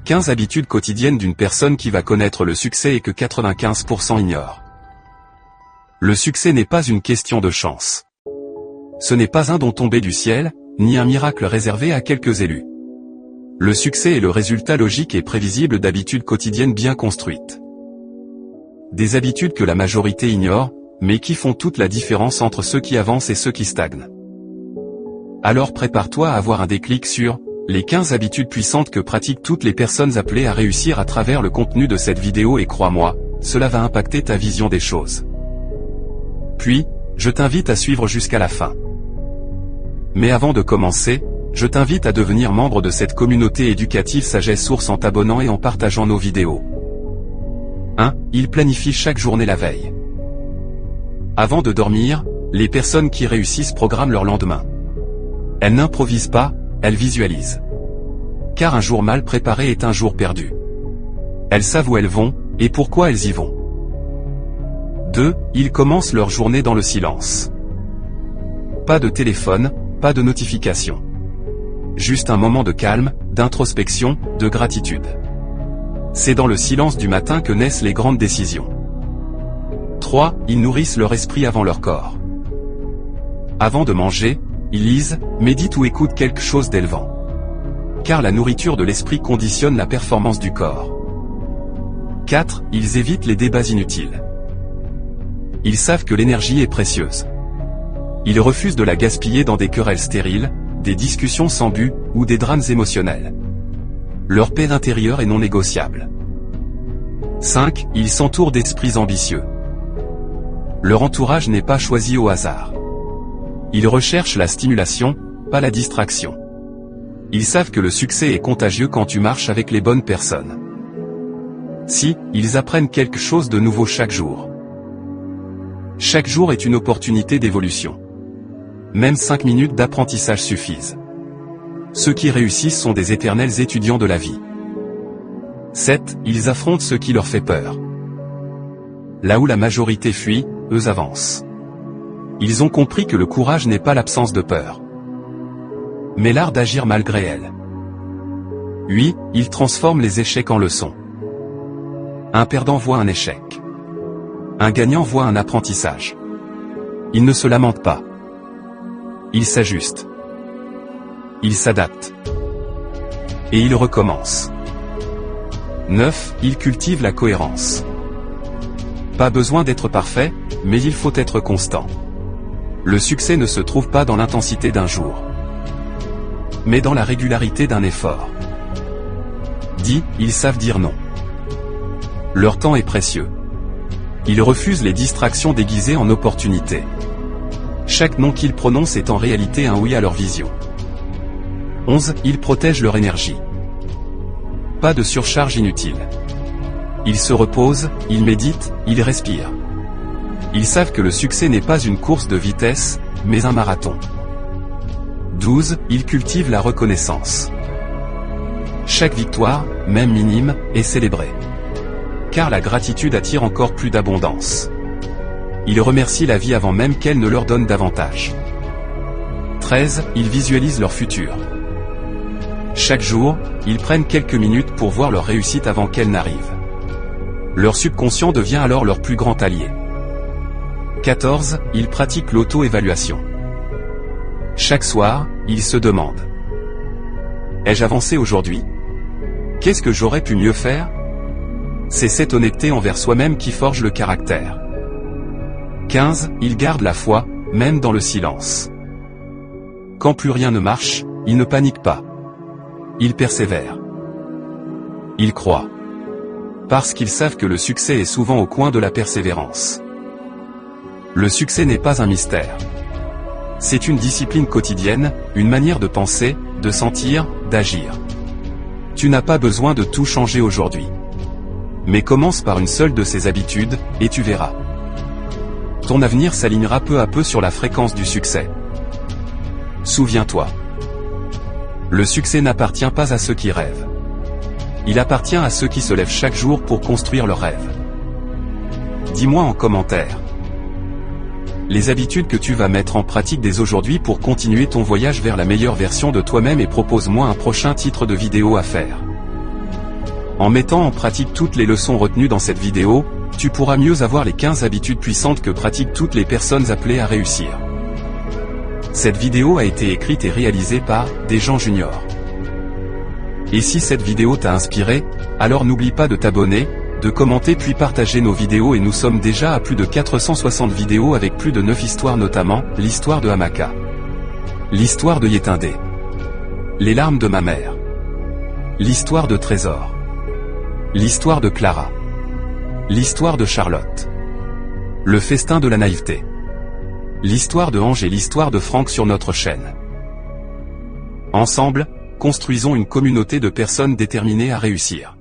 15 habitudes quotidiennes d'une personne qui va connaître le succès et que 95% ignorent. Le succès n'est pas une question de chance. Ce n'est pas un don tombé du ciel, ni un miracle réservé à quelques élus. Le succès est le résultat logique et prévisible d'habitudes quotidiennes bien construites. Des habitudes que la majorité ignore, mais qui font toute la différence entre ceux qui avancent et ceux qui stagnent. Alors prépare-toi à avoir un déclic sur les 15 habitudes puissantes que pratiquent toutes les personnes appelées à réussir à travers le contenu de cette vidéo et crois-moi, cela va impacter ta vision des choses. Puis, je t'invite à suivre jusqu'à la fin. Mais avant de commencer, je t'invite à devenir membre de cette communauté éducative Sagesse Source en t'abonnant et en partageant nos vidéos. 1. Il planifie chaque journée la veille. Avant de dormir, les personnes qui réussissent programment leur lendemain. Elles n'improvisent pas, elles visualisent. Car un jour mal préparé est un jour perdu. Elles savent où elles vont, et pourquoi elles y vont. 2. Ils commencent leur journée dans le silence. Pas de téléphone, pas de notification. Juste un moment de calme, d'introspection, de gratitude. C'est dans le silence du matin que naissent les grandes décisions. 3. Ils nourrissent leur esprit avant leur corps. Avant de manger, ils lisent, méditent ou écoutent quelque chose d'élevant. Car la nourriture de l'esprit conditionne la performance du corps. 4. Ils évitent les débats inutiles. Ils savent que l'énergie est précieuse. Ils refusent de la gaspiller dans des querelles stériles, des discussions sans but, ou des drames émotionnels. Leur paix intérieure est non négociable. 5. Ils s'entourent d'esprits ambitieux. Leur entourage n'est pas choisi au hasard. Ils recherchent la stimulation, pas la distraction. Ils savent que le succès est contagieux quand tu marches avec les bonnes personnes. 6. Ils apprennent quelque chose de nouveau chaque jour. Chaque jour est une opportunité d'évolution. Même 5 minutes d'apprentissage suffisent. Ceux qui réussissent sont des éternels étudiants de la vie. 7. Ils affrontent ce qui leur fait peur. Là où la majorité fuit, eux avancent. Ils ont compris que le courage n'est pas l'absence de peur, mais l'art d'agir malgré elle. 8. Ils transforment les échecs en leçons. Un perdant voit un échec. Un gagnant voit un apprentissage. Ils ne se lamentent pas. Ils s'ajustent. Ils s'adaptent. Et ils recommencent. 9. Ils cultivent la cohérence. Pas besoin d'être parfait, mais il faut être constant. Le succès ne se trouve pas dans l'intensité d'un jour, mais dans la régularité d'un effort. 10. Ils savent dire non. Leur temps est précieux. Ils refusent les distractions déguisées en opportunités. Chaque non qu'ils prononcent est en réalité un oui à leur vision. 11. Ils protègent leur énergie. Pas de surcharge inutile. Ils se reposent, ils méditent, ils respirent. Ils savent que le succès n'est pas une course de vitesse, mais un marathon. 12. Ils cultivent la reconnaissance. Chaque victoire, même minime, est célébrée. Car la gratitude attire encore plus d'abondance. Ils remercient la vie avant même qu'elle ne leur donne davantage. 13. Ils visualisent leur futur. Chaque jour, ils prennent quelques minutes pour voir leur réussite avant qu'elle n'arrive. Leur subconscient devient alors leur plus grand allié. 14. Ils pratiquent l'auto-évaluation. Chaque soir, ils se demandent: ai-je avancé aujourd'hui? Qu'est-ce que j'aurais pu mieux faire? C'est cette honnêteté envers soi-même qui forge le caractère. 15. Ils gardent la foi, même dans le silence. Quand plus rien ne marche, ils ne paniquent pas. Ils persévèrent. Ils croient. Parce qu'ils savent que le succès est souvent au coin de la persévérance. Le succès n'est pas un mystère. C'est une discipline quotidienne, une manière de penser, de sentir, d'agir. Tu n'as pas besoin de tout changer aujourd'hui. Mais commence par une seule de ces habitudes, et tu verras. Ton avenir s'alignera peu à peu sur la fréquence du succès. Souviens-toi. Le succès n'appartient pas à ceux qui rêvent. Il appartient à ceux qui se lèvent chaque jour pour construire leurs rêves. Dis-moi en commentaire les habitudes que tu vas mettre en pratique dès aujourd'hui pour continuer ton voyage vers la meilleure version de toi-même et propose-moi un prochain titre de vidéo à faire. En mettant en pratique toutes les leçons retenues dans cette vidéo, tu pourras mieux avoir les 15 habitudes puissantes que pratiquent toutes les personnes appelées à réussir. Cette vidéo a été écrite et réalisée par Desjans Junior. Et si cette vidéo t'a inspiré, alors n'oublie pas de t'abonner, de commenter puis partager nos vidéos et nous sommes déjà à plus de 460 vidéos avec plus de 9 histoires notamment, l'histoire de Hamaka, l'histoire de Yétindé, les larmes de ma mère, l'histoire de Trésor, l'histoire de Clara, l'histoire de Charlotte, le festin de la naïveté, l'histoire de Ange et l'histoire de Franck sur notre chaîne. Ensemble, construisons une communauté de personnes déterminées à réussir.